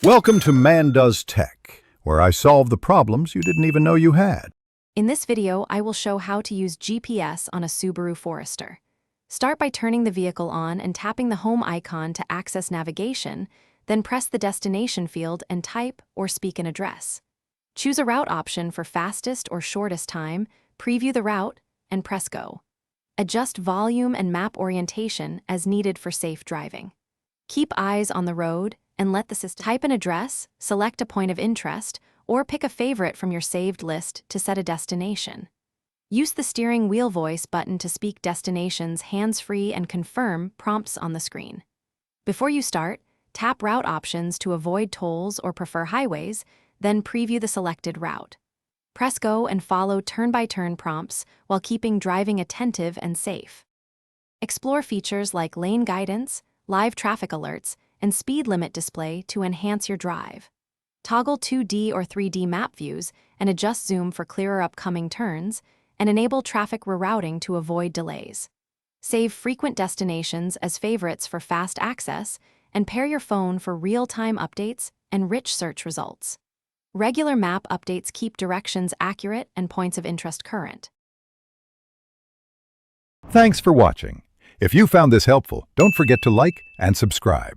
Welcome to Man Does Tech, where I solve the problems you didn't even know you had. In this video, I will show how to use GPS on a Subaru Forester. Start by turning the vehicle on and tapping the home icon to access navigation, then press the destination field and type or speak an address. Choose a route option for fastest or shortest time, preview the route, and press go. Adjust volume and map orientation as needed for safe driving. Keep eyes on the road and let the system type an address, select a point of interest, or pick a favorite from your saved list to set a destination. Use the steering wheel voice button to speak destinations hands-free and confirm prompts on the screen. Before you start, tap route options to avoid tolls or prefer highways, then preview the selected route. Press go and follow turn-by-turn prompts while keeping driving attentive and safe. Explore features like lane guidance, live traffic alerts, and speed limit display to enhance your drive. Toggle 2D or 3D map views and adjust zoom for clearer upcoming turns, and enable traffic rerouting to avoid delays. Save frequent destinations as favorites for fast access, and pair your phone for real-time updates and rich search results. Regular map updates keep directions accurate and points of interest current. Thanks for watching. If you found this helpful, don't forget to like and subscribe.